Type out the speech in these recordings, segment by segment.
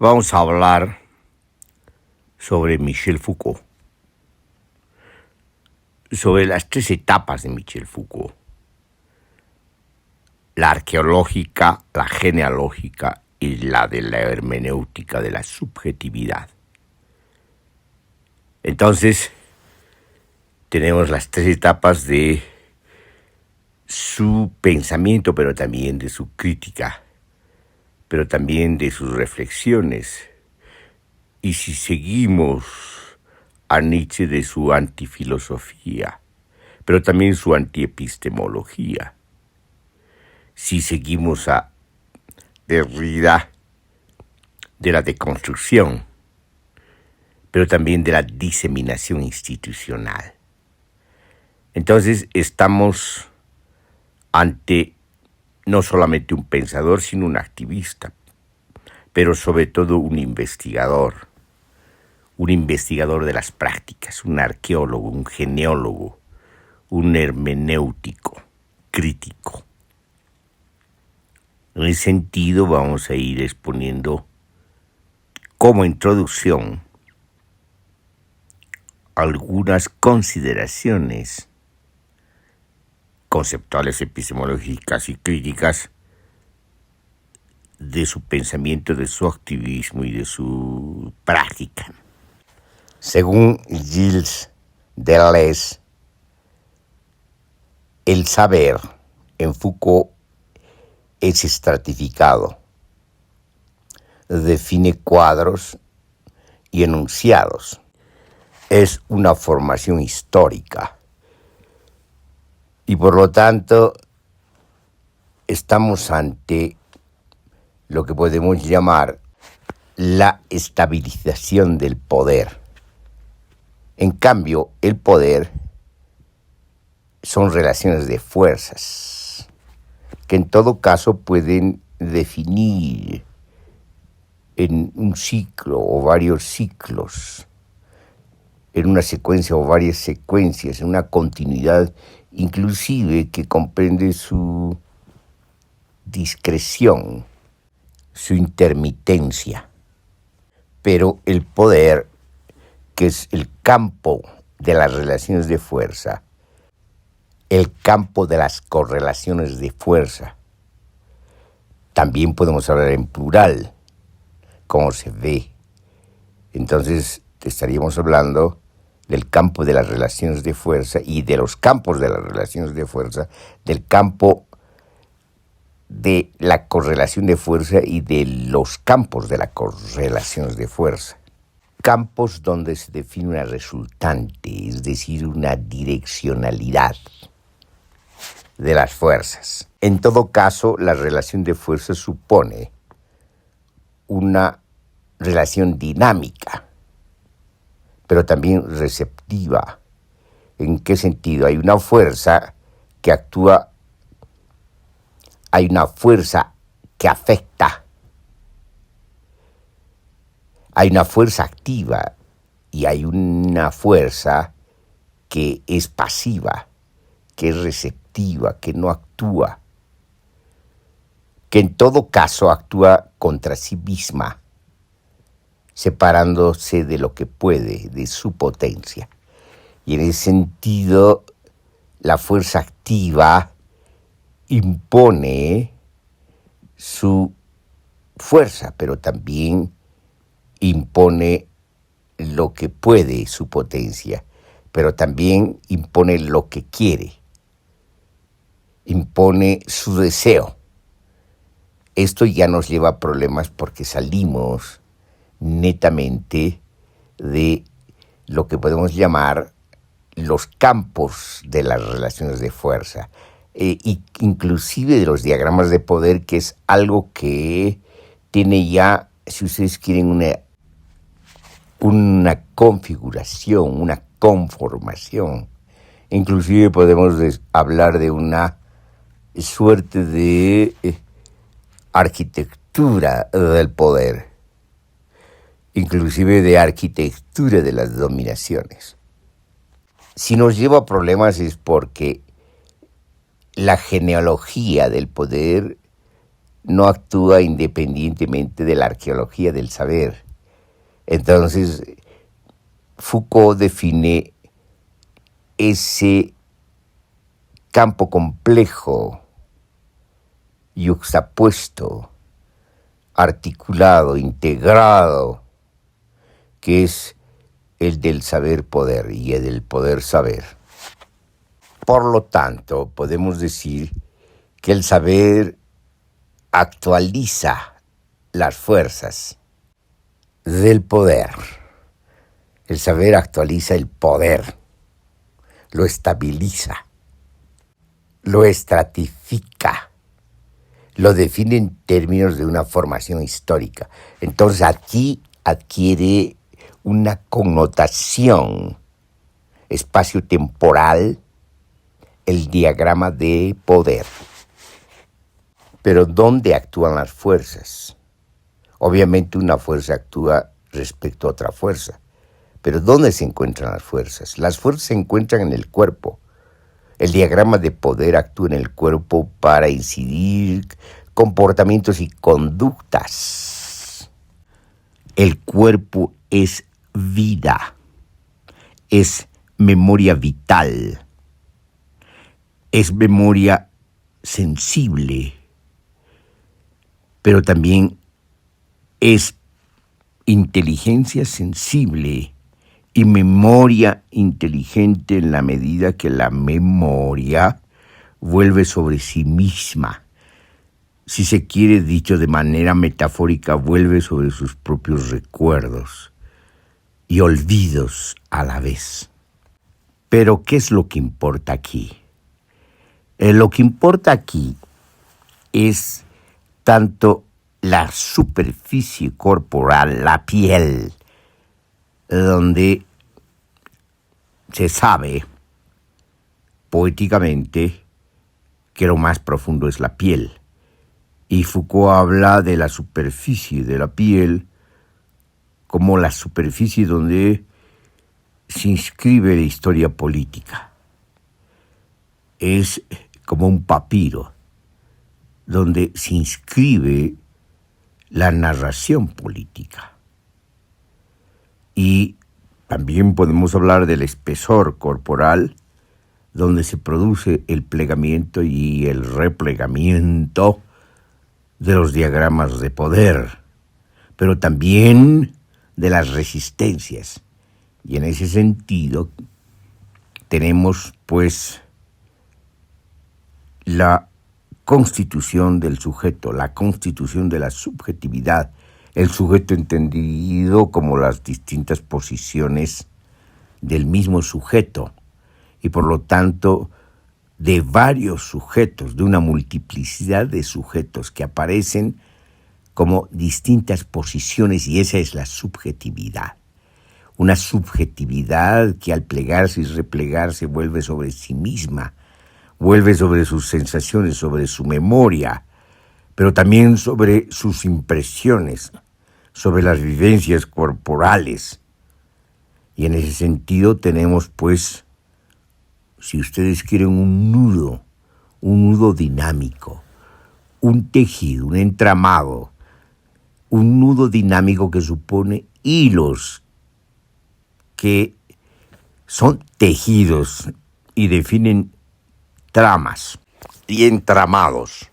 Vamos a hablar sobre Michel Foucault, sobre las tres etapas de Michel Foucault: la arqueológica, la genealógica y la de la hermenéutica de la subjetividad. Entonces, tenemos las tres etapas de su pensamiento, pero también de su crítica, pero también de sus reflexiones. Y si seguimos a Nietzsche, de su antifilosofía, pero también su antiepistemología. Si seguimos a Derrida, de la deconstrucción, pero también de la diseminación institucional. Entonces estamos ante no solamente un pensador, sino un activista, pero sobre todo un investigador de las prácticas, un arqueólogo, un geneólogo, un hermenéutico, crítico. En ese sentido vamos a ir exponiendo como introducción algunas consideraciones conceptuales, epistemológicas y críticas de su pensamiento, de su activismo y de su práctica. Según Gilles Deleuze, el saber en Foucault es estratificado, define cuadros y enunciados. Es una formación histórica y por lo tanto estamos ante lo que podemos llamar la estabilización del poder. En cambio, el poder son relaciones de fuerzas que en todo caso pueden definir en un ciclo o varios ciclos, en una secuencia o varias secuencias, en una continuidad inclusive que comprende su discreción, su intermitencia. Pero el poder, que es el campo de las relaciones de fuerza, el campo de las correlaciones de fuerza, también podemos hablar en plural, como se ve. Entonces estaríamos hablando del campo de las relaciones de fuerza y de los campos de las relaciones de fuerza, del campo de la correlación de fuerza y de los campos de las correlaciones de fuerza. Campos donde se define una resultante, es decir, una direccionalidad de las fuerzas. En todo caso, la relación de fuerza supone una relación dinámica, pero también receptiva. ¿En qué sentido? Hay una fuerza que actúa, hay una fuerza que afecta, hay una fuerza activa y hay una fuerza que es pasiva, que es receptiva, que no actúa, que en todo caso actúa contra sí misma, separándose de lo que puede, de su potencia. Y en ese sentido, la fuerza activa impone su fuerza, pero también impone lo que puede, su potencia, pero también impone lo que quiere, impone su deseo. Esto ya nos lleva a problemas porque salimos netamente de lo que podemos llamar los campos de las relaciones de fuerza, inclusive de los diagramas de poder, que es algo que tiene ya, si ustedes quieren, una configuración, una conformación. Inclusive podemos hablar de una suerte de arquitectura del poder, inclusive de arquitectura de las dominaciones. Si nos lleva a problemas es porque la genealogía del poder no actúa independientemente de la arqueología del saber. Entonces, Foucault define ese campo complejo, yuxtapuesto, articulado, integrado, que es el del saber-poder y el del poder-saber. Por lo tanto, podemos decir que el saber actualiza las fuerzas del poder. El saber actualiza el poder, lo estabiliza, lo estratifica, lo define en términos de una formación histórica. Entonces aquí adquiere una connotación espacio-temporal el diagrama de poder. Pero ¿dónde actúan las fuerzas? Obviamente una fuerza actúa respecto a otra fuerza. Pero ¿dónde se encuentran las fuerzas? Las fuerzas se encuentran en el cuerpo. El diagrama de poder actúa en el cuerpo para incidir comportamientos y conductas. El cuerpo es vida, es memoria vital, es memoria sensible, pero también es inteligencia sensible y memoria inteligente en la medida que la memoria vuelve sobre sí misma. Si se quiere, dicho de manera metafórica, vuelve sobre sus propios recuerdos y olvidos a la vez. Pero, ¿qué es lo que importa aquí? Lo que importa aquí es tanto la superficie corporal, la piel, donde se sabe poéticamente que lo más profundo es la piel. Y Foucault habla de la superficie de la piel como la superficie donde se inscribe la historia política. Es como un papiro donde se inscribe la narración política. Y también podemos hablar del espesor corporal, donde se produce el plegamiento y el replegamiento de los diagramas de poder, pero también de las resistencias. Y en ese sentido tenemos, pues, la constitución del sujeto, la constitución de la subjetividad, el sujeto entendido como las distintas posiciones del mismo sujeto y por lo tanto de varios sujetos, de una multiplicidad de sujetos que aparecen como distintas posiciones, y esa es la subjetividad. Una subjetividad que al plegarse y replegarse vuelve sobre sí misma, vuelve sobre sus sensaciones, sobre su memoria, pero también sobre sus impresiones, sobre las vivencias corporales. Y en ese sentido tenemos, pues, si ustedes quieren, un nudo dinámico, un tejido, un entramado, un nudo dinámico que supone hilos que son tejidos y definen tramas y entramados,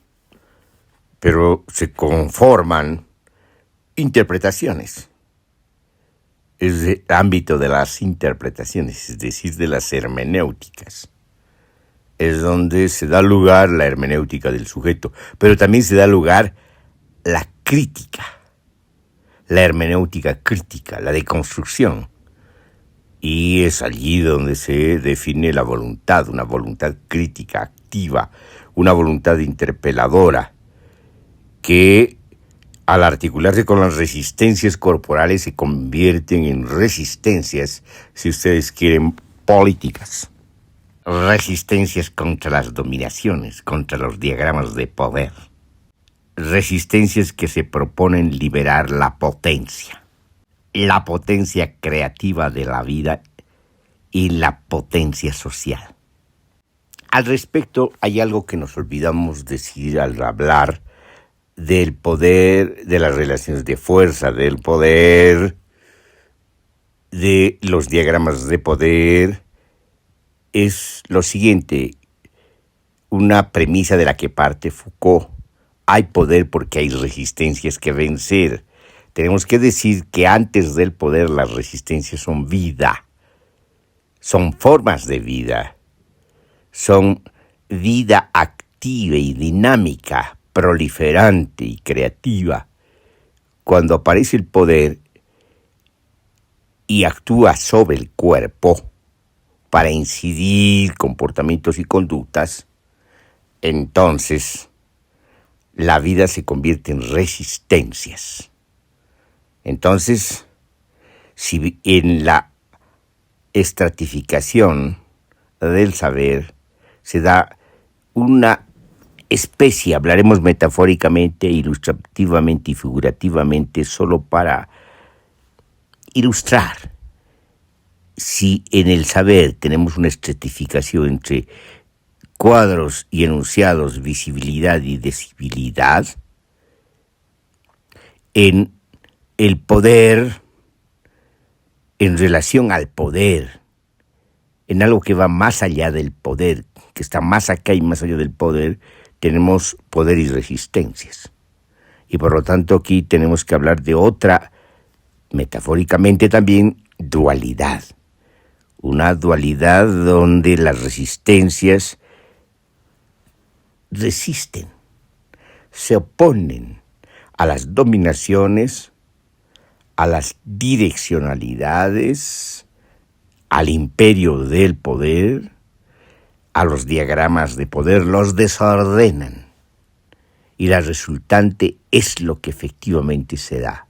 pero se conforman interpretaciones. Es el ámbito de las interpretaciones, es decir, de las hermenéuticas. Es donde se da lugar la hermenéutica del sujeto, pero también se da lugar la crítica, la hermenéutica crítica, la deconstrucción. Y es allí donde se define la voluntad, una voluntad crítica, activa, una voluntad interpeladora, que al articularse con las resistencias corporales se convierten en resistencias, si ustedes quieren, políticas. Resistencias contra las dominaciones, contra los diagramas de poder. Resistencias que se proponen liberar la potencia creativa de la vida y la potencia social. Al respecto, hay algo que nos olvidamos decir al hablar del poder de las relaciones de fuerza, del poder de los diagramas de poder, es lo siguiente, una premisa de la que parte Foucault. Hay poder porque hay resistencias que vencer. Tenemos que decir que antes del poder las resistencias son vida, son formas de vida, son vida activa y dinámica, proliferante y creativa. Cuando aparece el poder y actúa sobre el cuerpo para incidir comportamientos y conductas, entonces la vida se convierte en resistencias. Entonces, si en la estratificación del saber se da una especie, hablaremos metafóricamente, ilustrativamente y figurativamente, solo para ilustrar. Si en el saber tenemos una estratificación entre cuadros y enunciados, visibilidad y decibilidad, en el poder, en relación al poder, en algo que va más allá del poder, que está más acá y más allá del poder, tenemos poder y resistencias. Y por lo tanto aquí tenemos que hablar de otra, metafóricamente también, dualidad. Una dualidad donde las resistencias resisten, se oponen a las dominaciones, a las direccionalidades, al imperio del poder, a los diagramas de poder, los desordenan. Y la resultante es lo que efectivamente se da.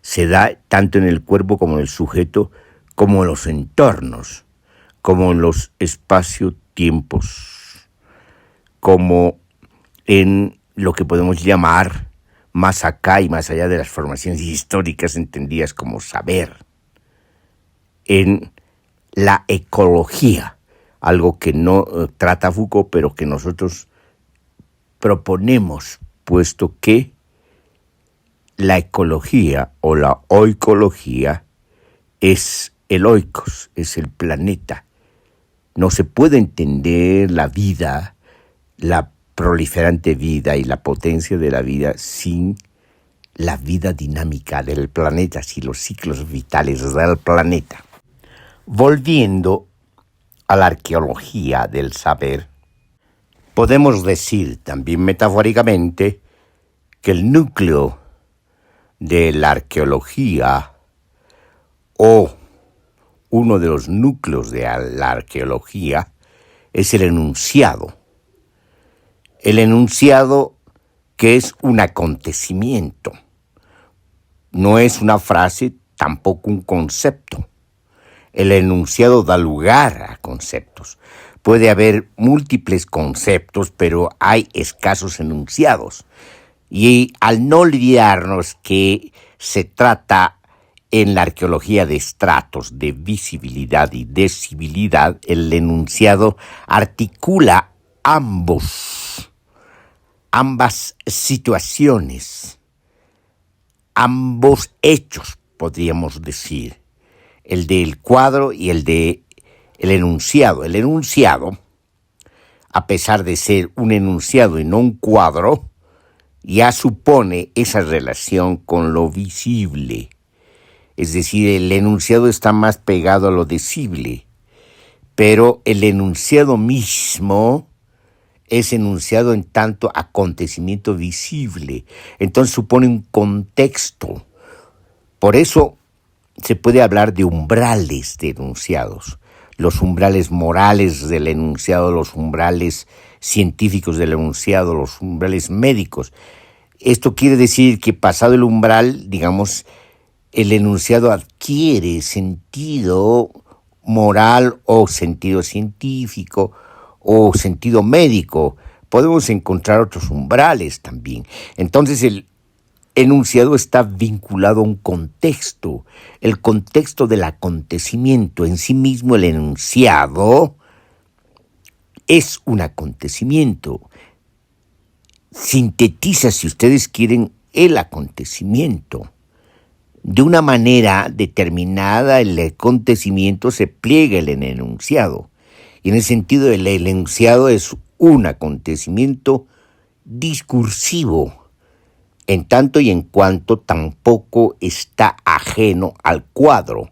Se da tanto en el cuerpo como en el sujeto, como en los entornos, como en los espacio-tiempos, como en lo que podemos llamar más acá y más allá de las formaciones históricas entendidas como saber, en la ecología, algo que no trata Foucault, pero que nosotros proponemos, puesto que la ecología o la oikología es el oikos, es el planeta. No se puede entender la vida, la proliferante vida y la potencia de la vida sin la vida dinámica del planeta, sin los ciclos vitales del planeta. Volviendo a la arqueología del saber, podemos decir también metafóricamente que el núcleo de la arqueología, o uno de los núcleos de la arqueología, es el enunciado. El enunciado, que es un acontecimiento, no es una frase, tampoco un concepto. El enunciado da lugar a conceptos. Puede haber múltiples conceptos, pero hay escasos enunciados. Y al no olvidarnos que se trata en la arqueología de estratos, de visibilidad y decibilidad, el enunciado articula ambas situaciones, ambos hechos, podríamos decir, el del cuadro y el de el enunciado. El enunciado, a pesar de ser un enunciado y no un cuadro, ya supone esa relación con lo visible. Es decir, el enunciado está más pegado a lo decible, pero el enunciado mismo es enunciado en tanto acontecimiento visible. Entonces supone un contexto. Por eso se puede hablar de umbrales de enunciados. Los umbrales morales del enunciado, los umbrales científicos del enunciado, los umbrales médicos. Esto quiere decir que pasado el umbral, digamos, el enunciado adquiere sentido moral o sentido científico o sentido médico. Podemos encontrar otros umbrales también. Entonces el enunciado está vinculado a un contexto, el contexto del acontecimiento. En sí mismo el enunciado es un acontecimiento. sintetiza, si ustedes quieren, el acontecimiento. De una manera determinada, el acontecimiento se pliega en el enunciado. Y en ese sentido, el enunciado es un acontecimiento discursivo, en tanto y en cuanto tampoco está ajeno al cuadro,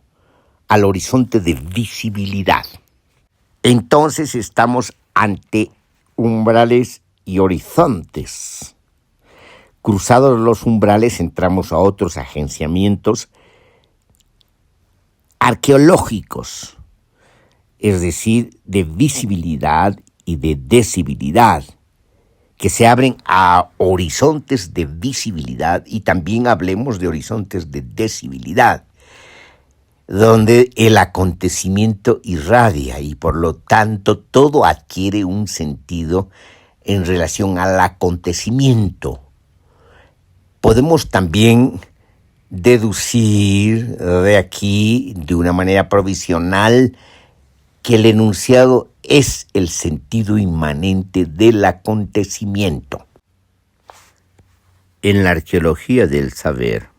al horizonte de visibilidad. Entonces estamos ante umbrales y horizontes. Cruzados los umbrales entramos a otros agenciamientos arqueológicos, es decir, de visibilidad y de decibilidad, que se abren a horizontes de visibilidad, y también hablemos de horizontes de decibilidad, donde el acontecimiento irradia y por lo tanto todo adquiere un sentido en relación al acontecimiento. Podemos también deducir de aquí, de una manera provisional, que el enunciado es el sentido inmanente del acontecimiento. En la arqueología del saber,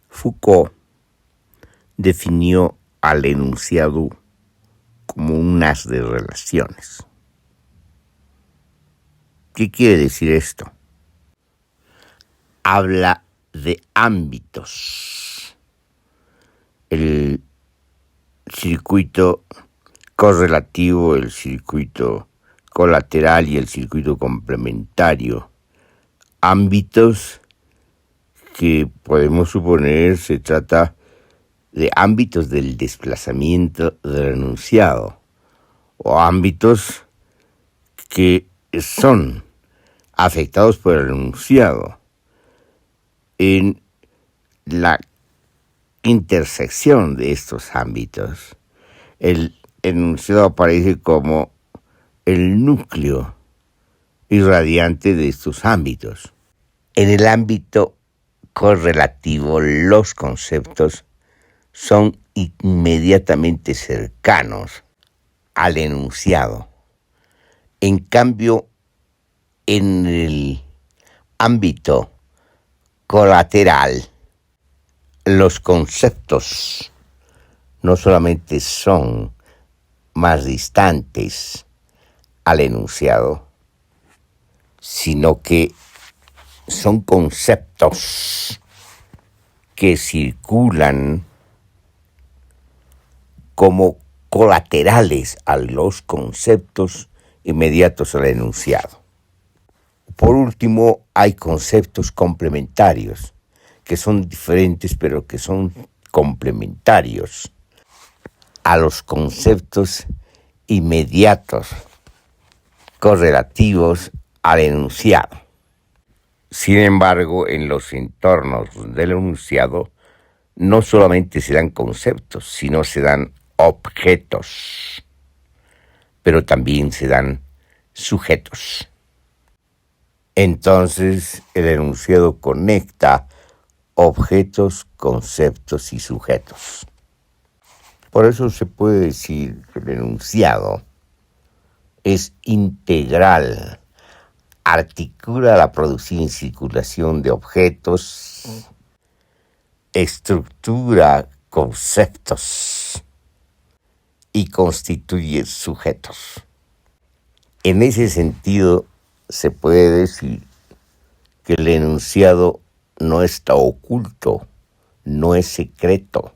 Foucault definió al enunciado como un haz de relaciones. ¿Qué quiere decir esto? Habla de ámbitos. El circuito correlativo, el circuito colateral y el circuito complementario. Ámbitos que podemos suponer se trata de ámbitos del desplazamiento del enunciado, o ámbitos que son afectados por el enunciado. En la intersección de estos ámbitos, el enunciado aparece como el núcleo irradiante de estos ámbitos. En el ámbito correlativo, los conceptos son inmediatamente cercanos al enunciado. En cambio, en el ámbito colateral, los conceptos no solamente son más distantes al enunciado, sino que son conceptos que circulan como colaterales a los conceptos inmediatos al enunciado. Por último, hay conceptos complementarios, que son diferentes pero que son complementarios a los conceptos inmediatos correlativos al enunciado. Sin embargo, en los entornos del enunciado no solamente se dan conceptos, sino se dan objetos, pero también se dan sujetos. Entonces, el enunciado conecta objetos, conceptos y sujetos. Por eso se puede decir que el enunciado es integral, articula la producción y circulación de objetos, estructura conceptos y constituye sujetos. En ese sentido, se puede decir que el enunciado no está oculto, no es secreto.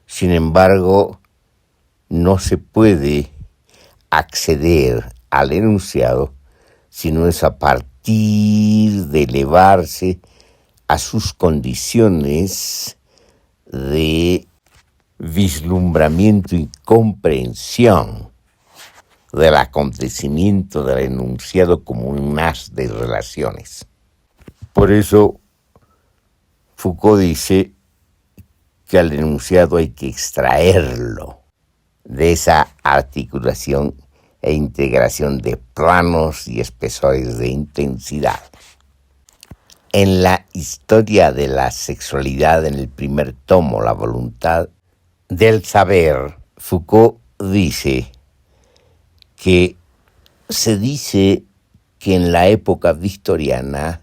Sin embargo, no se puede acceder al enunciado si no es a partir de elevarse a sus condiciones de vislumbramiento y comprensión del acontecimiento del enunciado como un haz de relaciones. Por eso, Foucault dice que al enunciado hay que extraerlo de esa articulación e integración de planos y espesores de intensidad. En la historia de la sexualidad, en el primer tomo, La voluntad del saber, Foucault dice que se dice que en la época victoriana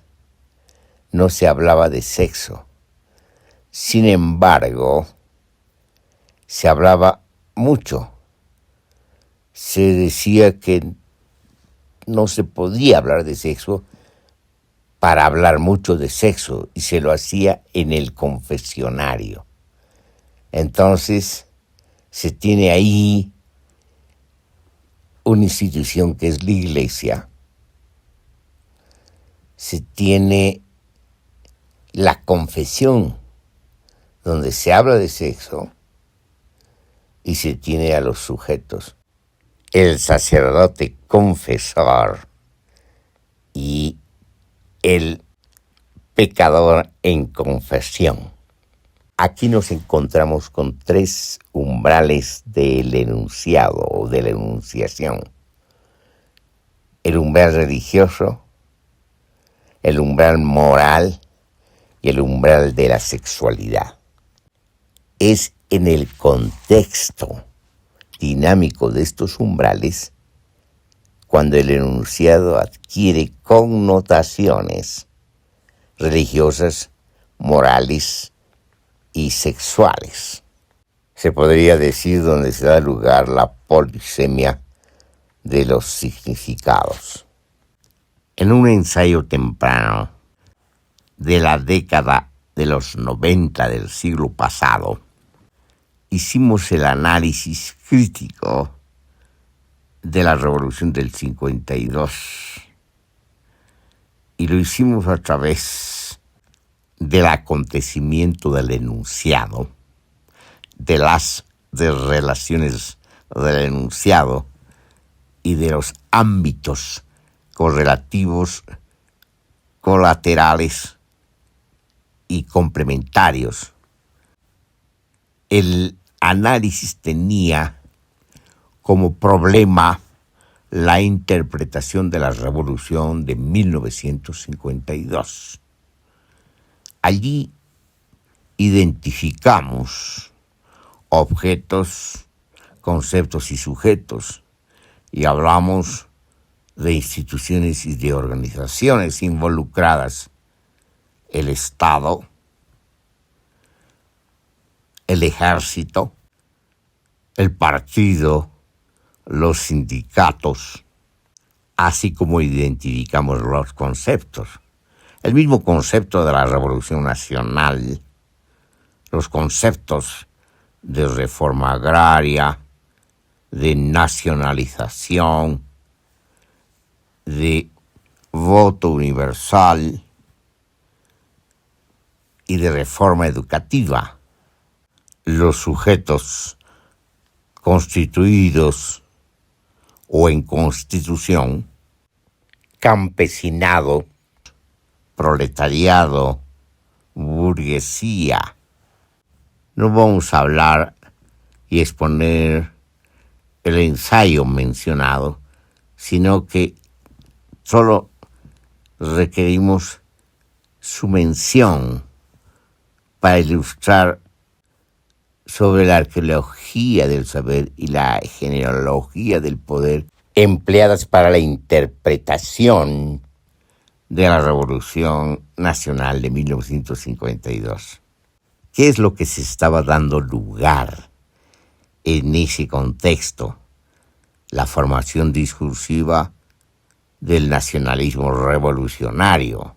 no se hablaba de sexo. Sin embargo, se hablaba mucho. Se decía que no se podía hablar de sexo para hablar mucho de sexo, y se lo hacía en el confesionario. Entonces, se tiene ahí una institución que es la iglesia, se tiene la confesión, donde se habla de sexo, y se tiene a los sujetos, el sacerdote confesor y el pecador en confesión. Aquí nos encontramos con 3 umbrales del enunciado o de la enunciación: el umbral religioso, el umbral moral y el umbral de la sexualidad. Es en el contexto dinámico de estos umbrales cuando el enunciado adquiere connotaciones religiosas, morales y sexuales. Se podría decir donde se da lugar la polisemia de los significados. En un ensayo temprano de la década de los 90 del siglo pasado, hicimos el análisis crítico de la Revolución del 52, y lo hicimos a través del acontecimiento del enunciado, de las relaciones del enunciado y de los ámbitos correlativos, colaterales y complementarios. El análisis tenía como problema la interpretación de la Revolución de 1952. Allí identificamos objetos, conceptos y sujetos, y hablamos de instituciones y de organizaciones involucradas: el Estado, el ejército, el partido, los sindicatos, así como identificamos los conceptos. El mismo concepto de la Revolución Nacional, los conceptos de reforma agraria, de nacionalización, de voto universal y de reforma educativa. Los sujetos constituidos o en constitución: campesinado, proletariado, burguesía. No vamos a hablar y exponer el ensayo mencionado, sino que solo requerimos su mención para ilustrar sobre la arqueología del saber y la genealogía del poder empleadas para la interpretación de la Revolución Nacional de 1952. ¿Qué es lo que se estaba dando lugar en ese contexto? La formación discursiva del nacionalismo revolucionario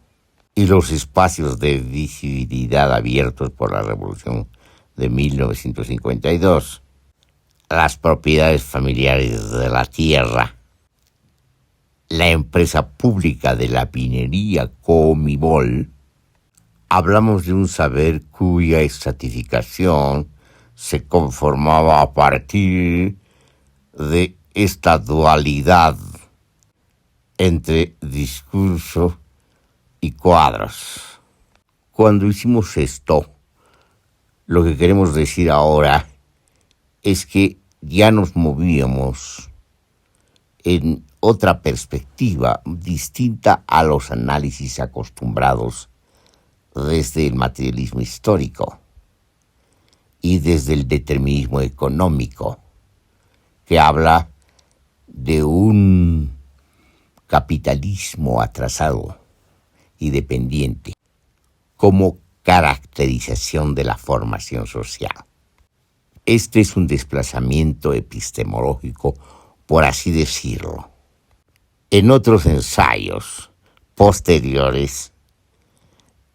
y los espacios de visibilidad abiertos por la Revolución de 1952, las propiedades familiares de la tierra, la empresa pública de la minería Comibol. Hablamos de un saber cuya estratificación se conformaba a partir de esta dualidad entre discurso y cuadros. Cuando hicimos esto, lo que queremos decir ahora es que ya nos movíamos en otra perspectiva distinta a los análisis acostumbrados desde el materialismo histórico y desde el determinismo económico, que habla de un capitalismo atrasado y dependiente como caracterización de la formación social. Este es un desplazamiento epistemológico, por así decirlo. En otros ensayos posteriores,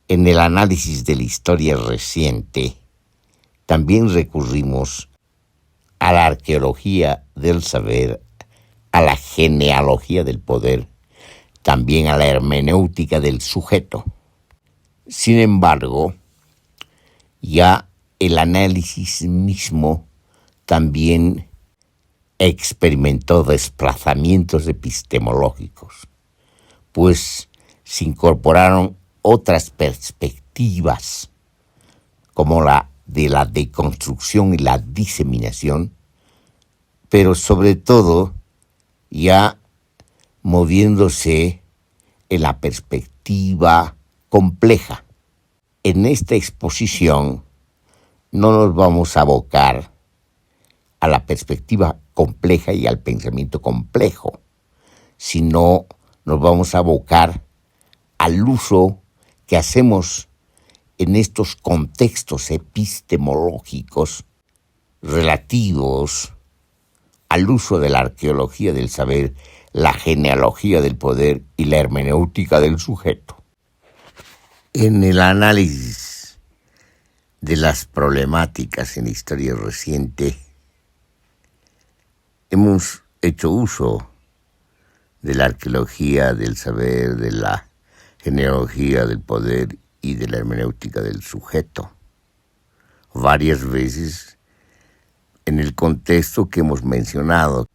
en el análisis de la historia reciente, también recurrimos a la arqueología del saber, a la genealogía del poder, también a la hermenéutica del sujeto. Sin embargo, ya el análisis mismo también experimentó desplazamientos epistemológicos, pues se incorporaron otras perspectivas, como la de la deconstrucción y la diseminación, pero sobre todo ya moviéndose en la perspectiva compleja. En esta exposición no nos vamos a abocar a la perspectiva compleja y al pensamiento complejo, sino nos vamos a abocar al uso que hacemos en estos contextos epistemológicos relativos al uso de la arqueología del saber, la genealogía del poder y la hermenéutica del sujeto. En el análisis de las problemáticas en la historia reciente, hemos hecho uso de la arqueología del saber, de la genealogía del poder y de la hermenéutica del sujeto, varias veces en el contexto que hemos mencionado,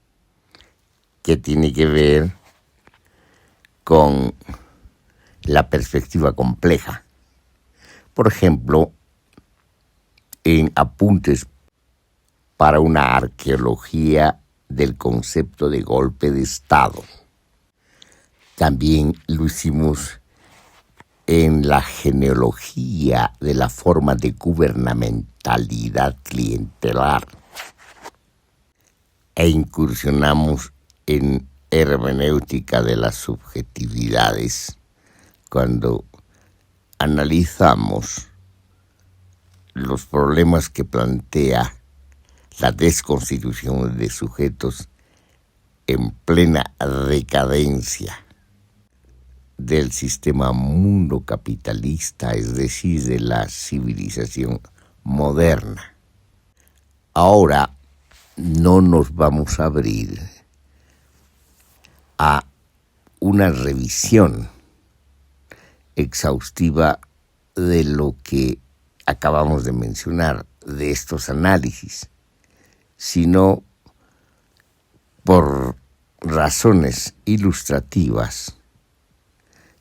que tiene que ver con la perspectiva compleja. Por ejemplo, en Apuntes para una arqueología del concepto de golpe de Estado. También lo hicimos en la genealogía de la forma de gubernamentalidad clientelar. E incursionamos en hermenéutica de las subjetividades cuando analizamos los problemas que plantea la desconstitución de sujetos en plena decadencia del sistema mundo capitalista, es decir, de la civilización moderna. Ahora no nos vamos a abrir a una revisión exhaustiva de lo que acabamos de mencionar, de estos análisis, sino por razones ilustrativas,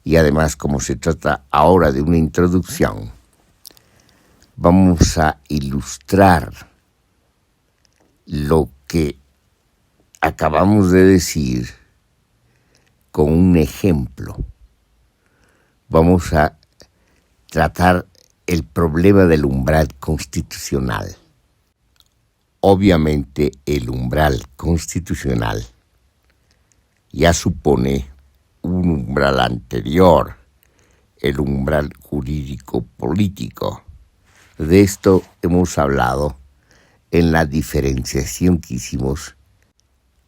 y además como se trata ahora de una introducción, vamos a ilustrar lo que acabamos de decir con un ejemplo. Vamos a tratar el problema del umbral constitucional. Obviamente el umbral constitucional ya supone un umbral anterior, el umbral jurídico-político. De esto hemos hablado en la diferenciación que hicimos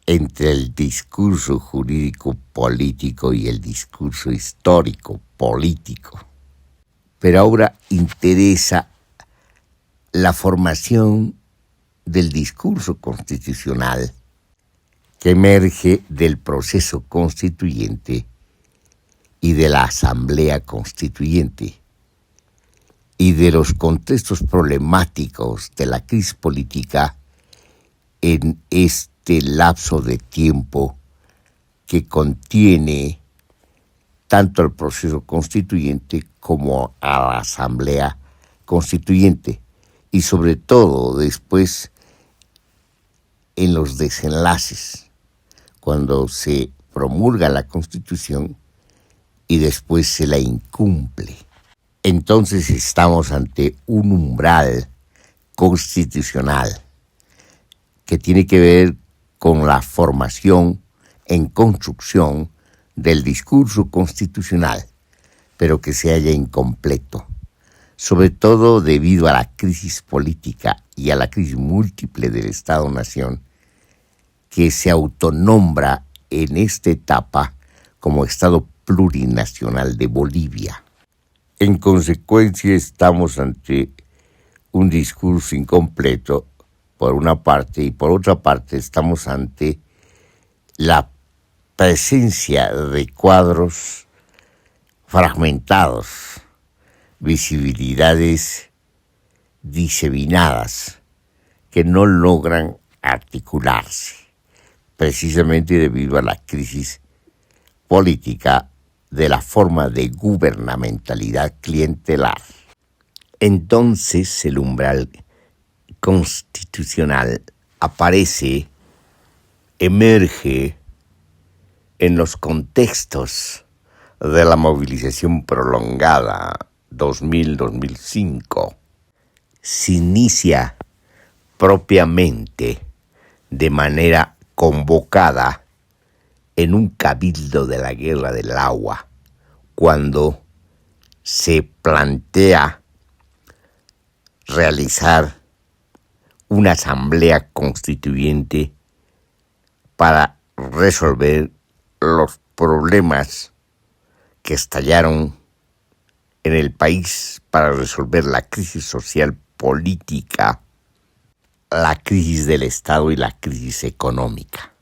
entre el discurso jurídico-político y el discurso histórico-político. Pero ahora interesa la formación del discurso constitucional que emerge del proceso constituyente y de la Asamblea Constituyente y de los contextos problemáticos de la crisis política en este lapso de tiempo que contiene tanto el proceso constituyente como a la Asamblea Constituyente, y sobre todo después en los desenlaces, cuando se promulga la Constitución y después se la incumple. Entonces estamos ante un umbral constitucional que tiene que ver con la formación en construcción del discurso constitucional, pero que se halla incompleto, sobre todo debido a la crisis política y a la crisis múltiple del Estado-Nación, que se autonombra en esta etapa como Estado plurinacional de Bolivia. En consecuencia, estamos ante un discurso incompleto, por una parte, y por otra parte estamos ante la presencia de cuadros fragmentados, visibilidades diseminadas, que no logran articularse, precisamente debido a la crisis política de la forma de gubernamentalidad clientelar. Entonces el umbral constitucional emerge en los contextos de la movilización prolongada 2000-2005. Se inicia propiamente de manera convocada en un cabildo de la Guerra del Agua, cuando se plantea realizar una asamblea constituyente para resolver los problemas que estallaron en el país, para resolver la crisis social política, la crisis del Estado y la crisis económica,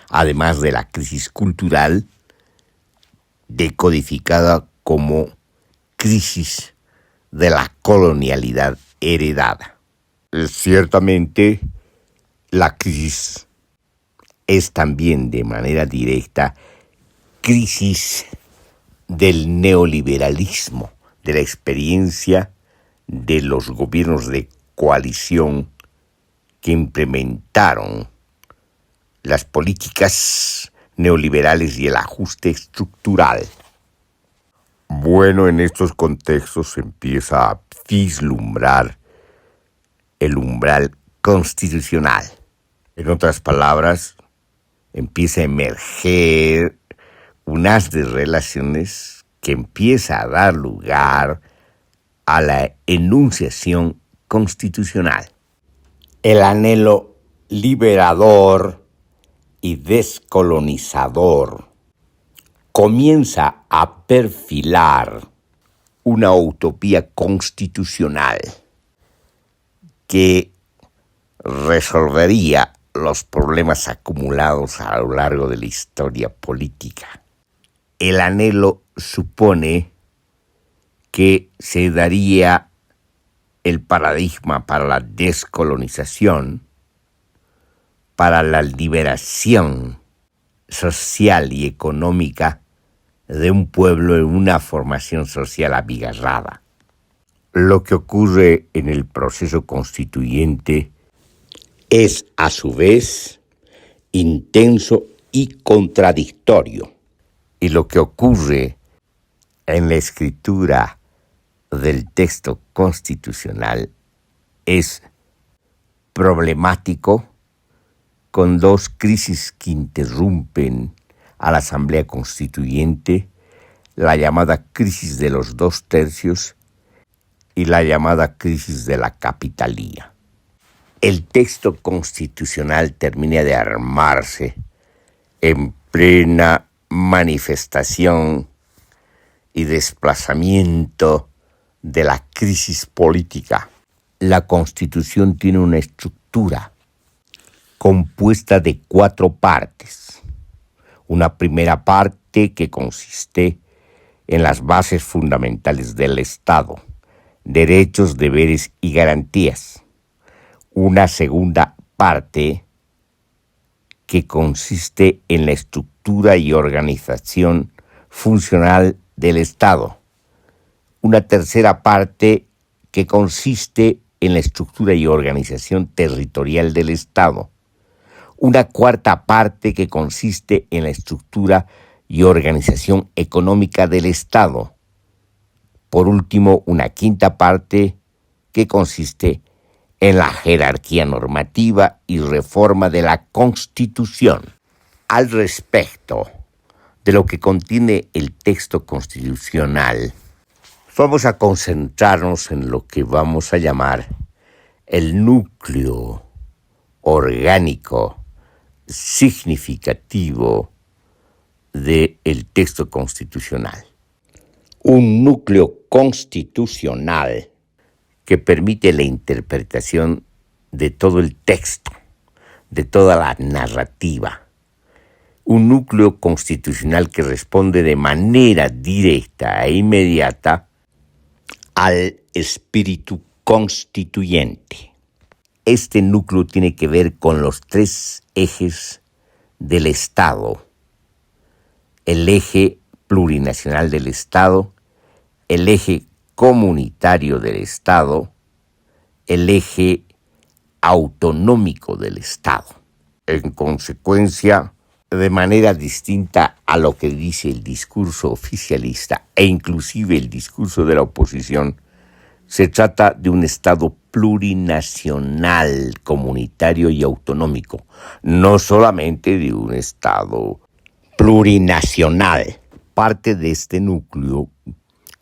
además de la crisis cultural decodificada como crisis de la colonialidad heredada. Ciertamente, la crisis es también de manera directa crisis del neoliberalismo, de la experiencia de los gobiernos de coalición que implementaron las políticas neoliberales y el ajuste estructural. Bueno, en estos contextos se empieza a vislumbrar el umbral constitucional. En otras palabras, empieza a emerger un haz de relaciones que empieza a dar lugar a la enunciación constitucional. El anhelo liberador y descolonizador comienza a perfilar una utopía constitucional que resolvería los problemas acumulados a lo largo de la historia política. El anhelo supone que se daría el paradigma para la descolonización, para la liberación social y económica de un pueblo en una formación social abigarrada. Lo que ocurre en el proceso constituyente es, a su vez, intenso y contradictorio. Y lo que ocurre en la escritura del texto constitucional es problemático, con dos crisis que interrumpen a la Asamblea Constituyente, la llamada crisis de los 2/3 y la llamada crisis de la capitalía. El texto constitucional termina de armarse en plena manifestación y desplazamiento de la crisis política. La Constitución tiene una estructura compuesta de 4 partes. Una primera parte que consiste en las bases fundamentales del Estado, derechos, deberes y garantías. Una segunda parte que consiste en la estructura y organización funcional del Estado. Una tercera parte que consiste en la estructura y organización territorial del Estado. Una cuarta parte que consiste en la estructura y organización económica del Estado. Por último, una quinta parte que consiste en la jerarquía normativa y reforma de la Constitución. Al respecto de lo que contiene el texto constitucional, vamos a concentrarnos en lo que vamos a llamar el núcleo orgánico significativo del texto constitucional. Un núcleo constitucional que permite la interpretación de todo el texto, de toda la narrativa. Un núcleo constitucional que responde de manera directa e inmediata al espíritu constituyente. Este núcleo tiene que ver con los tres ejes del Estado: el eje plurinacional del Estado, el eje comunitario del Estado, el eje autonómico del Estado. En consecuencia, de manera distinta a lo que dice el discurso oficialista e inclusive el discurso de la oposición, se trata de un Estado plurinacional, comunitario y autonómico, no solamente de un Estado plurinacional. Parte de este núcleo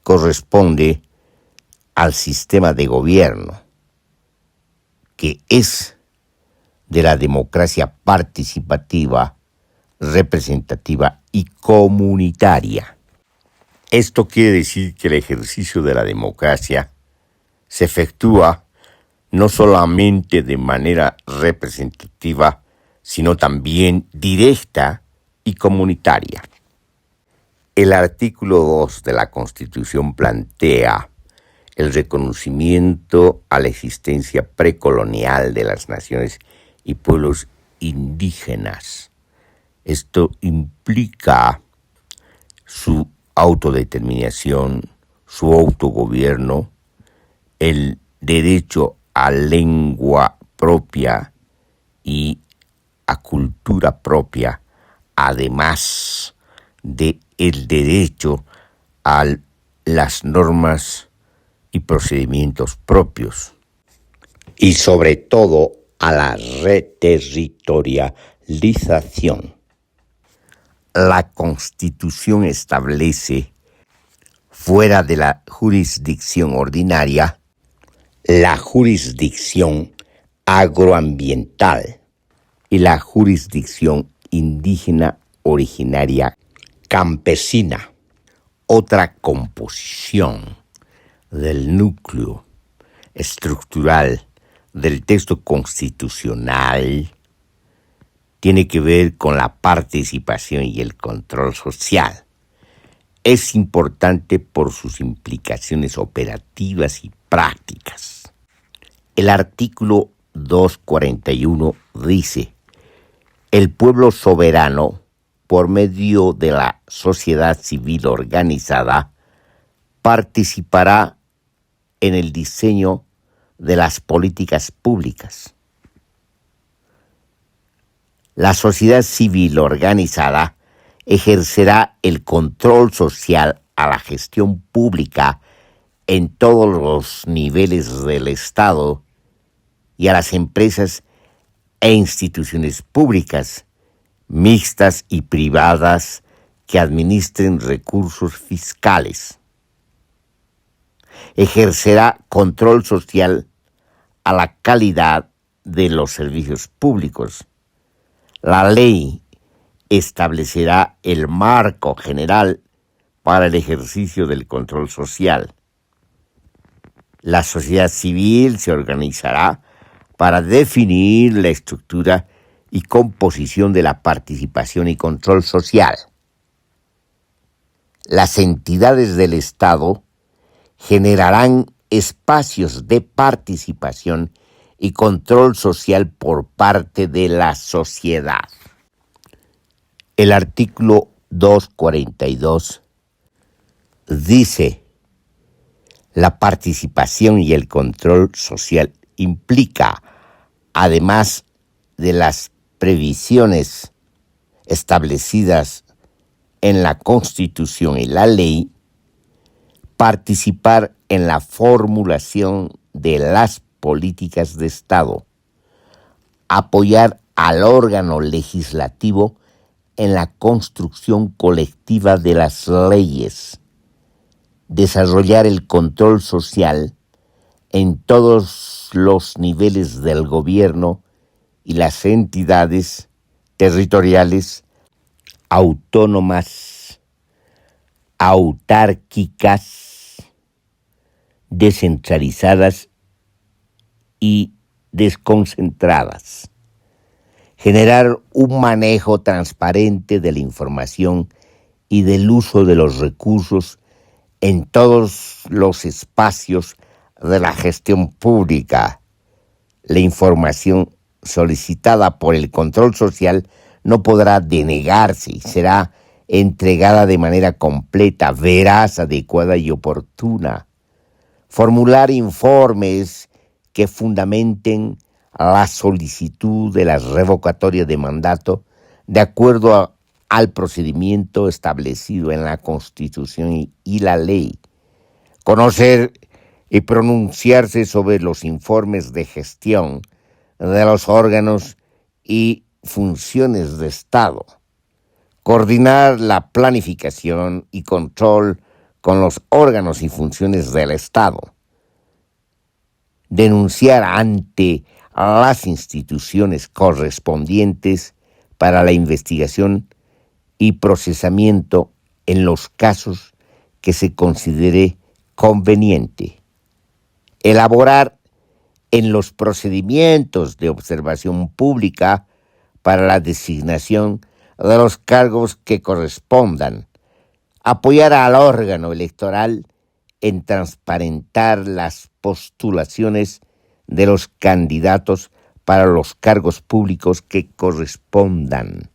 corresponde al sistema de gobierno, que es de la democracia participativa, representativa y comunitaria. Esto quiere decir que el ejercicio de la democracia se efectúa no solamente de manera representativa, sino también directa y comunitaria. El artículo 2 de la Constitución plantea el reconocimiento a la existencia precolonial de las naciones y pueblos indígenas. Esto implica su autodeterminación, su autogobierno, el derecho a lengua propia y a cultura propia, además de el derecho a las normas y procedimientos propios, y sobre todo a la reterritorialización. La Constitución establece, fuera de la jurisdicción ordinaria, la jurisdicción agroambiental y la jurisdicción indígena originaria campesina. Otra composición del núcleo estructural del texto constitucional tiene que ver con la participación y el control social. Es importante por sus implicaciones operativas y prácticas. El artículo 241 dice: el pueblo soberano, por medio de la sociedad civil organizada, participará en el diseño de las políticas públicas. La sociedad civil organizada ejercerá el control social a la gestión pública en todos los niveles del Estado y a las empresas e instituciones públicas, mixtas y privadas, que administren recursos fiscales. Ejercerá control social a la calidad de los servicios públicos. La ley establecerá el marco general para el ejercicio del control social. La sociedad civil se organizará para definir la estructura y composición de la participación y control social. Las entidades del Estado generarán espacios de participación y control social por parte de la sociedad. El artículo 242 dice: la participación y el control social implica, además de las previsiones establecidas en la Constitución y la ley, participar en la formulación de las políticas de Estado, apoyar al órgano legislativo en la construcción colectiva de las leyes, desarrollar el control social en todos los niveles del gobierno y las entidades territoriales autónomas, autárquicas, descentralizadas y desconcentradas. Generar un manejo transparente de la información y del uso de los recursos en todos los espacios de la gestión pública. La información solicitada por el control social no podrá denegarse y será entregada de manera completa, veraz, adecuada y oportuna. Formular informes que fundamenten la solicitud de la revocatoria de mandato de acuerdo al procedimiento establecido en la Constitución y la ley. Conocer y pronunciarse sobre los informes de gestión de los órganos y funciones de Estado. Coordinar la planificación y control con los órganos y funciones del Estado. Denunciar ante las instituciones correspondientes para la investigación y procesamiento en los casos que se considere conveniente. Elaborar en los procedimientos de observación pública para la designación de los cargos que correspondan. Apoyar al órgano electoral en transparentar las postulaciones de los candidatos para los cargos públicos que correspondan.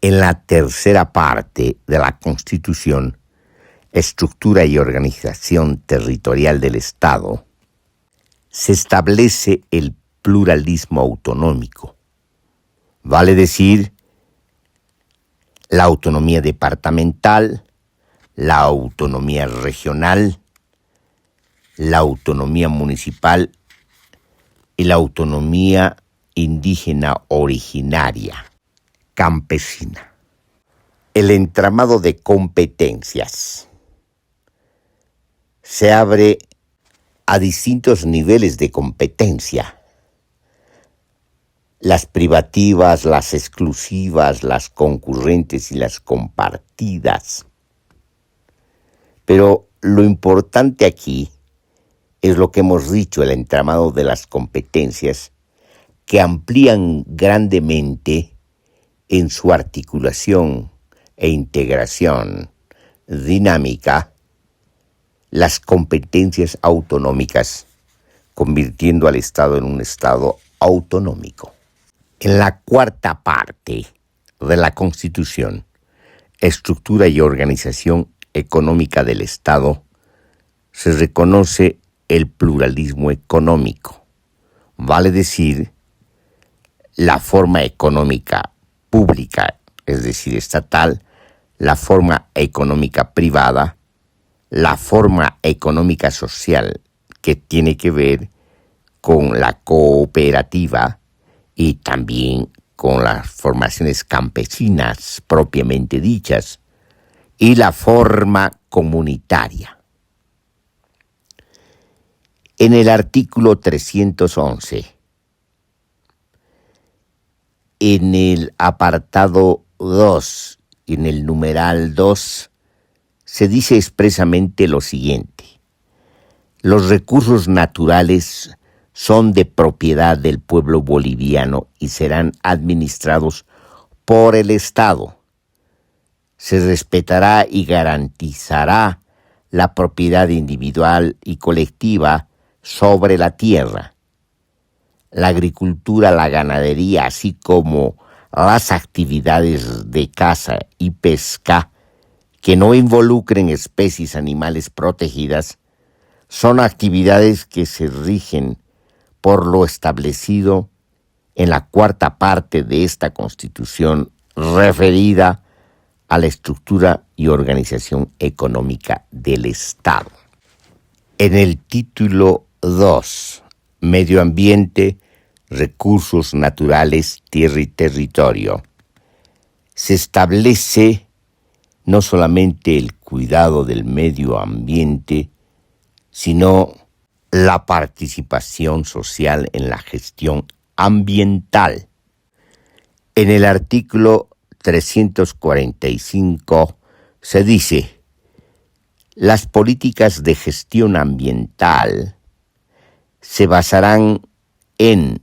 En la tercera parte de la Constitución, Estructura y organización territorial del Estado, se establece el pluralismo autonómico. Vale decir, la autonomía departamental, la autonomía regional, la autonomía municipal y la autonomía indígena originaria, campesina. El entramado de competencias se abre a distintos niveles de competencia. Las privativas, las exclusivas, las concurrentes y las compartidas. Pero lo importante aquí es lo que hemos dicho, el entramado de las competencias, que amplían grandemente en su articulación e integración dinámica las competencias autonómicas, convirtiendo al Estado en un Estado autonómico. En la cuarta parte de la Constitución, Estructura y organización económica del Estado, se reconoce el pluralismo económico. Vale decir, la forma económica pública, es decir, estatal, la forma económica privada, la forma económica social, que tiene que ver con la cooperativa y también con las formaciones campesinas propiamente dichas, y la forma comunitaria. En el artículo 311, en el apartado 2, en el numeral 2, se dice expresamente lo siguiente: los recursos naturales son de propiedad del pueblo boliviano y serán administrados por el Estado. Se respetará y garantizará la propiedad individual y colectiva sobre la tierra, la agricultura, la ganadería, así como las actividades de caza y pesca que no involucren especies animales protegidas, son actividades que se rigen por lo establecido en la cuarta parte de esta Constitución referida a la estructura y organización económica del Estado. En el título 2, Medio Ambiente, Recursos Naturales, Tierra y Territorio, se establece no solamente el cuidado del medio ambiente, sino la participación social en la gestión ambiental. En el artículo 345 se dice: las políticas de gestión ambiental se basarán en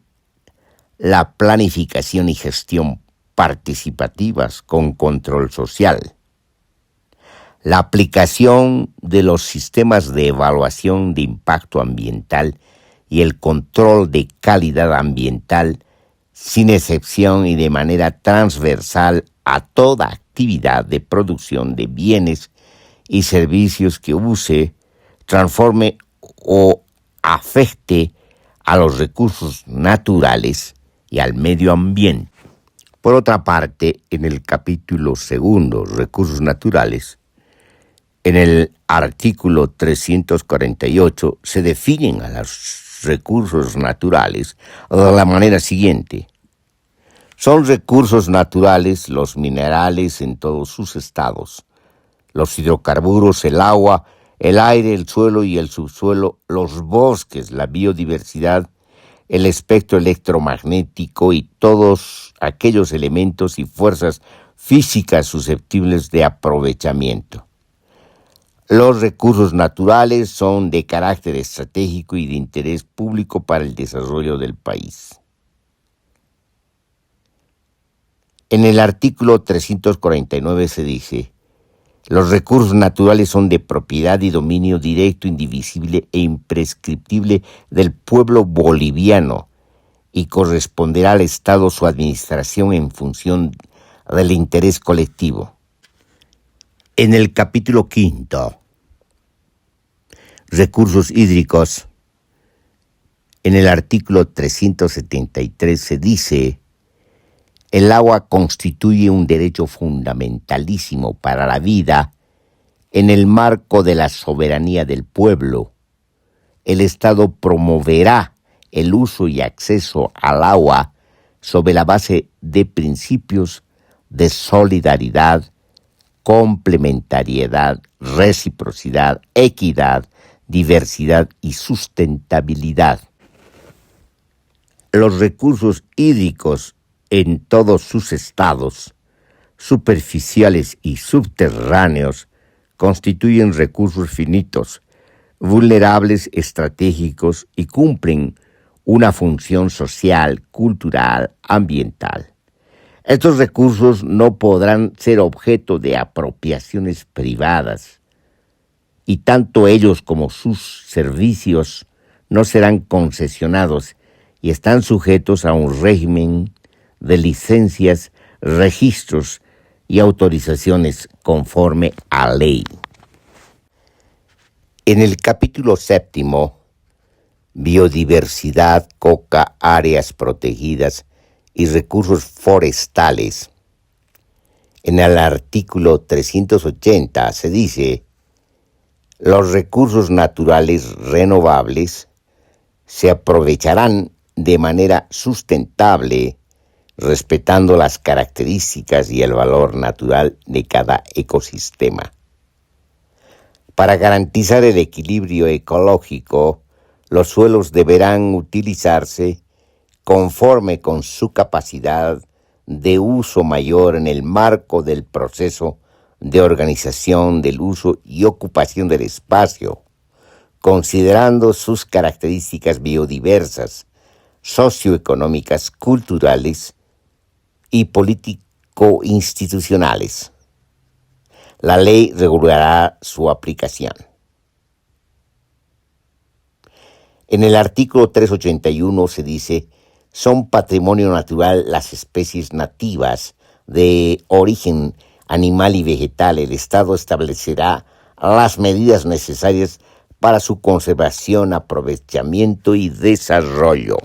la planificación y gestión participativas con control social, la aplicación de los sistemas de evaluación de impacto ambiental y el control de calidad ambiental sin excepción y de manera transversal a toda actividad de producción de bienes y servicios que use, transforme o afecte a los recursos naturales y al medio ambiente. Por otra parte, en el capítulo 2, Recursos Naturales, en el artículo 348 se definen a los recursos naturales de la manera siguiente: son recursos naturales los minerales en todos sus estados, los hidrocarburos, el agua, el aire, el suelo y el subsuelo, los bosques, la biodiversidad, el espectro electromagnético y todos aquellos elementos y fuerzas físicas susceptibles de aprovechamiento. Los recursos naturales son de carácter estratégico y de interés público para el desarrollo del país. En el artículo 349 se dice: los recursos naturales son de propiedad y dominio directo, indivisible e imprescriptible del pueblo boliviano y corresponderá al Estado su administración en función del interés colectivo. En el capítulo 5, Recursos hídricos, en el artículo 373 se dice: el agua constituye un derecho fundamentalísimo para la vida. En el marco de la soberanía del pueblo, el Estado promoverá el uso y acceso al agua sobre la base de principios de solidaridad, complementariedad, reciprocidad, equidad, diversidad y sustentabilidad. Los recursos hídricos en todos sus estados, superficiales y subterráneos, constituyen recursos finitos, vulnerables, estratégicos y cumplen una función social, cultural, ambiental. Estos recursos no podrán ser objeto de apropiaciones privadas, y tanto ellos como sus servicios no serán concesionados y están sujetos a un régimen de licencias, registros y autorizaciones conforme a ley. En el capítulo 7, Biodiversidad, coca, áreas protegidas y recursos forestales, en el artículo 380 se dice: los recursos naturales renovables se aprovecharán de manera sustentable, respetando las características y el valor natural de cada ecosistema. Para garantizar el equilibrio ecológico, los suelos deberán utilizarse conforme con su capacidad de uso mayor en el marco del proceso de organización del uso y ocupación del espacio, considerando sus características biodiversas, socioeconómicas, culturales y político-institucionales. La ley regulará su aplicación. En el artículo 381 se dice: son patrimonio natural las especies nativas de origen animal y vegetal. El Estado establecerá las medidas necesarias para su conservación, aprovechamiento y desarrollo.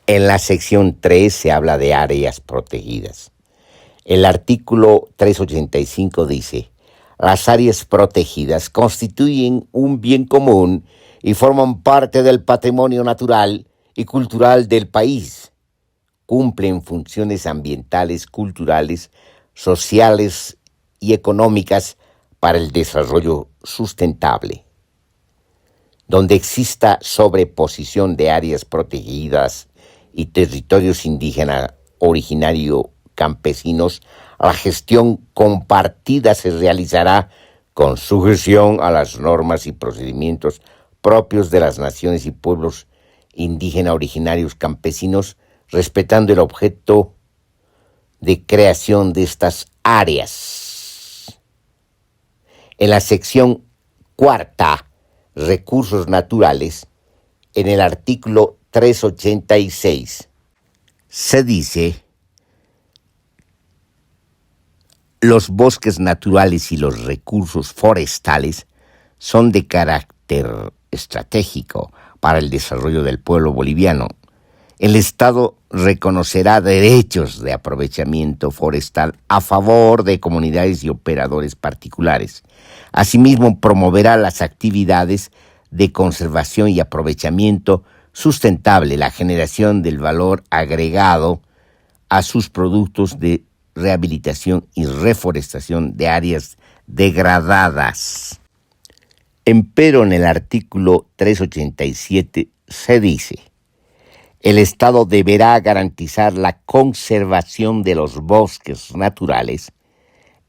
En la sección 3 se habla de áreas protegidas. El artículo 385 dice: las áreas protegidas constituyen un bien común y forman parte del patrimonio natural y cultural del país. Cumplen funciones ambientales, culturales, sociales y económicas para el desarrollo sustentable, donde exista sobreposición de áreas protegidas y territorios indígena originario campesinos. La gestión compartida se realizará con sujeción a las normas y procedimientos propios de las naciones y pueblos indígena originarios campesinos, respetando el objeto de creación de estas áreas. En la sección cuarta, recursos naturales, en el artículo 386, se dice: los bosques naturales y los recursos forestales son de carácter estratégico para el desarrollo del pueblo boliviano. El Estado reconocerá derechos de aprovechamiento forestal a favor de comunidades y operadores particulares. Asimismo, promoverá las actividades de conservación y aprovechamiento sustentable, la generación del valor agregado a sus productos de rehabilitación y reforestación de áreas degradadas. Empero en el artículo 387 se dice: el Estado deberá garantizar la conservación de los bosques naturales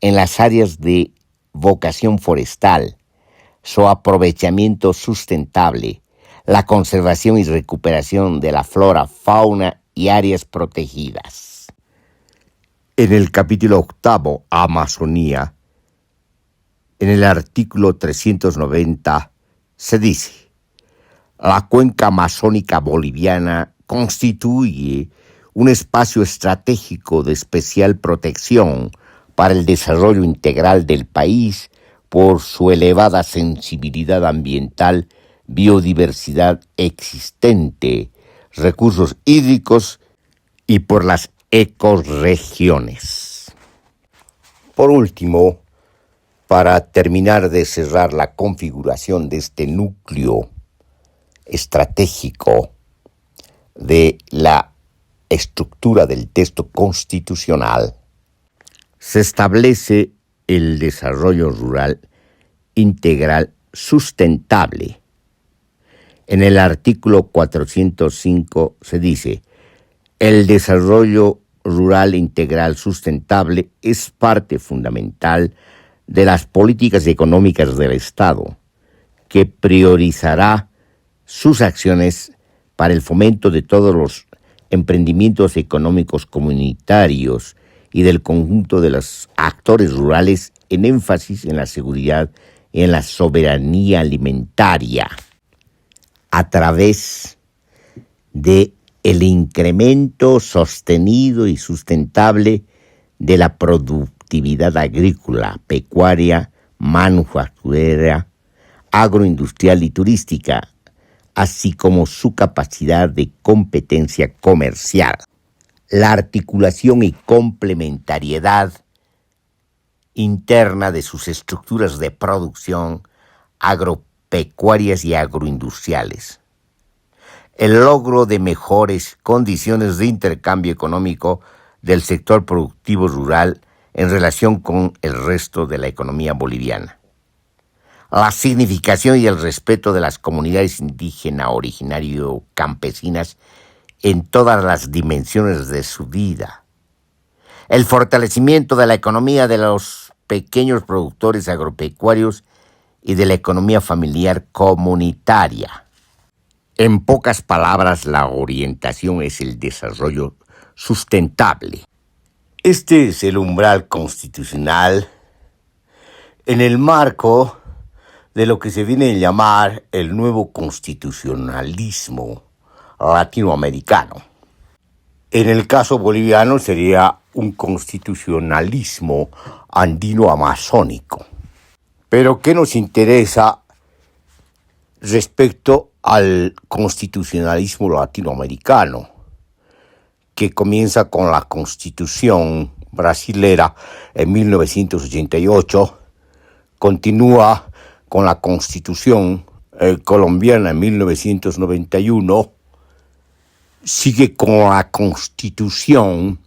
en las áreas de vocación forestal, su aprovechamiento sustentable, la conservación y recuperación de la flora, fauna y áreas protegidas. En el capítulo 8, Amazonía, en el artículo 390 se dice: la cuenca amazónica boliviana constituye un espacio estratégico de especial protección para el desarrollo integral del país por su elevada sensibilidad ambiental, biodiversidad existente, recursos hídricos y por las ecorregiones. Por último, para terminar de cerrar la configuración de este núcleo estratégico de la estructura del texto constitucional, se establece el desarrollo rural integral sustentable. En el artículo 405 se dice: el desarrollo rural integral sustentable es parte fundamental de las políticas económicas del Estado, que priorizará sus acciones para el fomento de todos los emprendimientos económicos comunitarios y del conjunto de los actores rurales, en énfasis en la seguridad y en la soberanía alimentaria, a través de el incremento sostenido y sustentable de la productividad agrícola, pecuaria, manufacturera, agroindustrial y turística, así como su capacidad de competencia comercial. La articulación y complementariedad interna de sus estructuras de producción agropecuarias y agroindustriales. El logro de mejores condiciones de intercambio económico del sector productivo rural en relación con el resto de la economía boliviana. La significación y el respeto de las comunidades indígena originario campesinas en todas las dimensiones de su vida. El fortalecimiento de la economía de los pequeños productores agropecuarios y de la economía familiar comunitaria. En pocas palabras, la orientación es el desarrollo sustentable. Este es el umbral constitucional en el marco de lo que se viene a llamar el nuevo constitucionalismo latinoamericano. En el caso boliviano sería un constitucionalismo andino-amazónico. Pero ¿qué nos interesa respecto al constitucionalismo latinoamericano, que comienza con la Constitución brasilera en 1988, continúa con la Constitución colombiana en 1991, sigue con la Constitución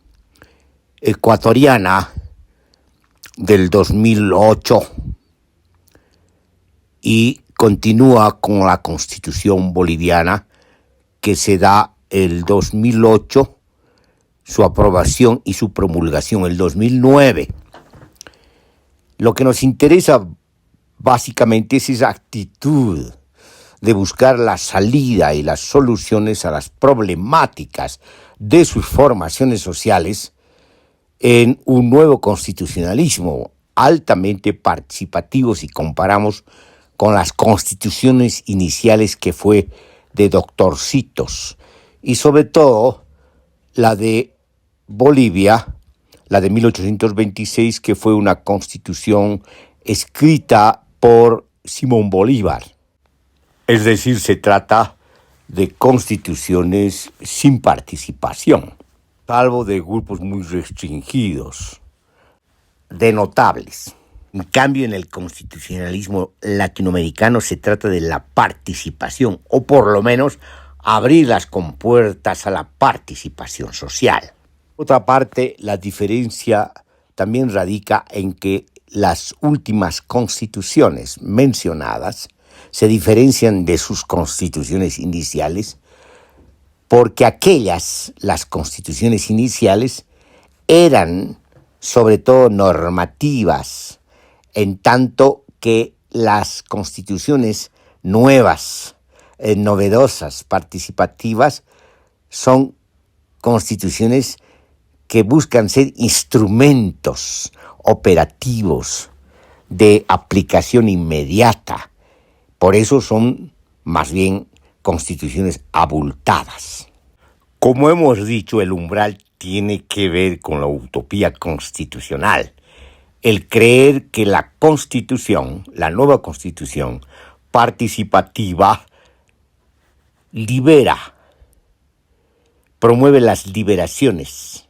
ecuatoriana del 2008 y continúa con la Constitución boliviana que se da el 2008, su aprobación y su promulgación el 2009. Lo que nos interesa básicamente es esa actitud de buscar la salida y las soluciones a las problemáticas de sus formaciones sociales en un nuevo constitucionalismo altamente participativo si comparamos con las constituciones iniciales que fue de doctorcitos y sobre todo la de Bolivia, la de 1826, que fue una constitución escrita por Simón Bolívar. Es decir, se trata de constituciones sin participación, salvo de grupos muy restringidos, de notables. En cambio, en el constitucionalismo latinoamericano se trata de la participación, o por lo menos abrir las compuertas a la participación social. Por otra parte, la diferencia también radica en que las últimas constituciones mencionadas se diferencian de sus constituciones iniciales porque las constituciones iniciales, eran sobre todo normativas, en tanto que las constituciones nuevas, novedosas, participativas, son constituciones que buscan ser instrumentos operativos de aplicación inmediata. Por eso son más bien constituciones abultadas. Como hemos dicho, el umbral tiene que ver con la utopía constitucional. El creer que la Constitución, la nueva Constitución participativa, libera, promueve las liberaciones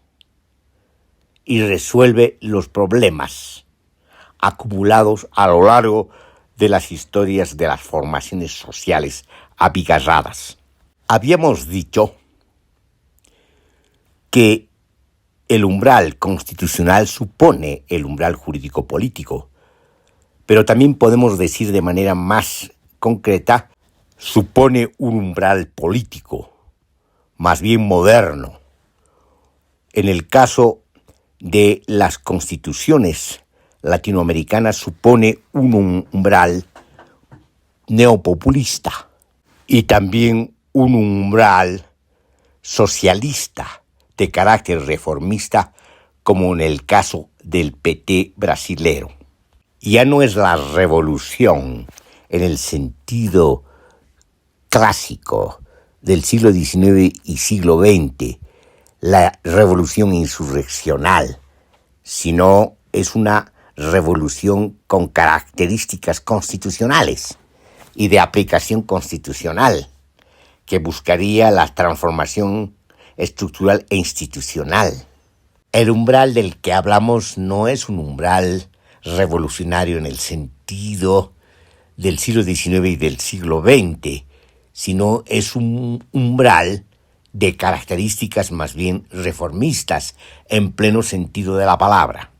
y resuelve los problemas acumulados a lo largo de las historias de las formaciones sociales abigarradas. Habíamos dicho que el umbral constitucional supone el umbral jurídico-político, pero también podemos decir de manera más concreta, supone un umbral político, más bien moderno. En el caso de las constituciones latinoamericanas supone un umbral neopopulista y también un umbral socialista de carácter reformista, como en el caso del PT brasilero. Ya no es la revolución en el sentido clásico del siglo XIX y siglo XX, la revolución insurreccional, sino es una revolución con características constitucionales y de aplicación constitucional, que buscaría la transformación estructural e institucional. El umbral del que hablamos no es un umbral revolucionario en el sentido del siglo XIX y del siglo XX, sino es un umbral de características más bien reformistas, en pleno sentido de la palabra.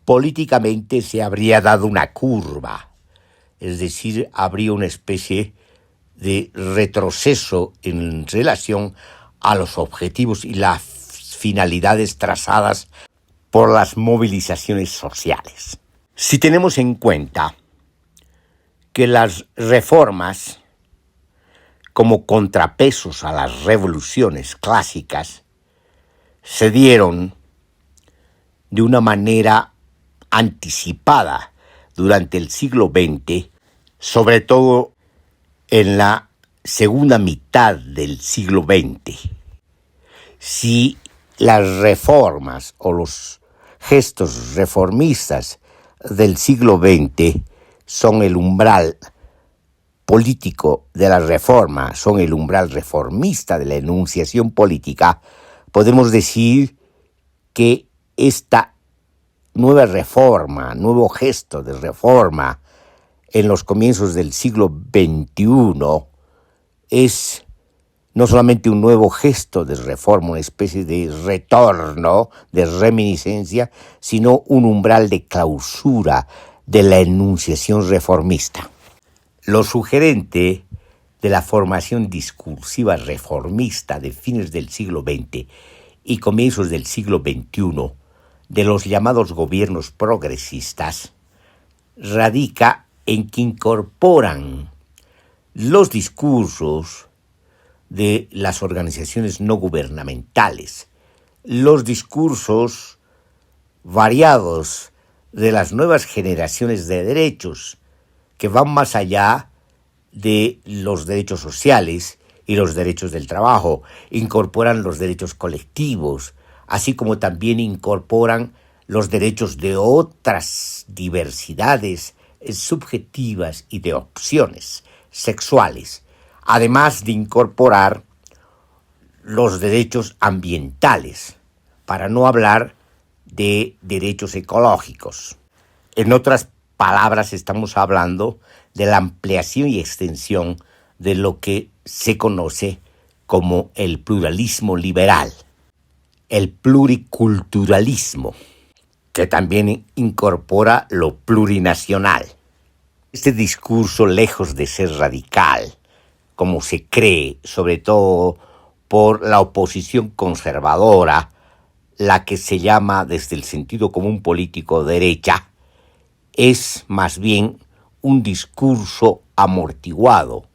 Políticamente se habría dado una curva, es decir, habría una especie de retroceso en relación a los objetivos y las finalidades trazadas por las movilizaciones sociales. Si tenemos en cuenta que las reformas, como contrapesos a las revoluciones clásicas, se dieron de una manera anticipada durante el siglo XX, sobre todo en la segunda mitad del siglo XX. Si las reformas o los gestos reformistas del siglo XX son el umbral político de la reforma, son el umbral reformista de la enunciación política, podemos decir que esta nueva reforma, nuevo gesto de reforma en los comienzos del siglo XXI es no solamente un nuevo gesto de reforma, una especie de retorno, de reminiscencia, sino un umbral de clausura de la enunciación reformista. Lo sugerente de la formación discursiva reformista de fines del siglo XX y comienzos del siglo XXI de los llamados gobiernos progresistas radica en que incorporan los discursos de las organizaciones no gubernamentales, los discursos variados de las nuevas generaciones de derechos que van más allá de los derechos sociales y los derechos del trabajo, incorporan los derechos colectivos, así como también incorporan los derechos de otras diversidades subjetivas y de opciones sexuales, además de incorporar los derechos ambientales, para no hablar de derechos ecológicos. En otras palabras, estamos hablando de la ampliación y extensión de lo que se conoce como el pluralismo liberal, el pluriculturalismo, que también incorpora lo plurinacional. Este discurso, lejos de ser radical, como se cree, sobre todo por la oposición conservadora, la que se llama desde el sentido común político derecha, es más bien un discurso amortiguado,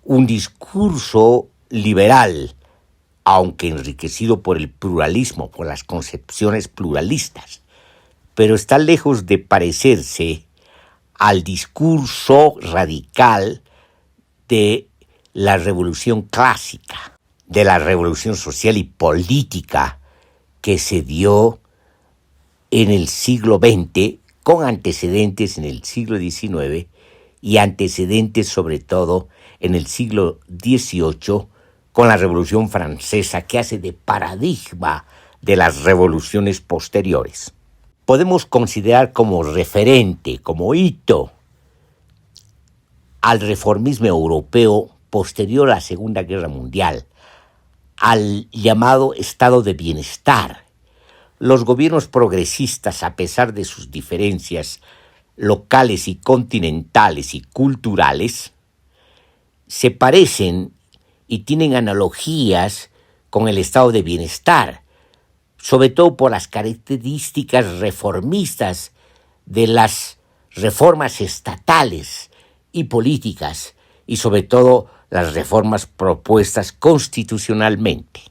un discurso liberal, aunque enriquecido por el pluralismo, por las concepciones pluralistas, pero está lejos de parecerse al discurso radical de la revolución clásica, de la revolución social y política que se dio en el siglo XX, con antecedentes en el siglo XIX y antecedentes sobre todo en el siglo XVIII, con la Revolución Francesa, que hace de paradigma de las revoluciones posteriores. Podemos considerar como referente, como hito, al reformismo europeo posterior a la Segunda Guerra Mundial, al llamado estado de bienestar. Los gobiernos progresistas, a pesar de sus diferencias locales y continentales y culturales, se parecen y tienen analogías con el estado de bienestar, sobre todo por las características reformistas de las reformas estatales y políticas, y sobre todo las reformas propuestas constitucionalmente.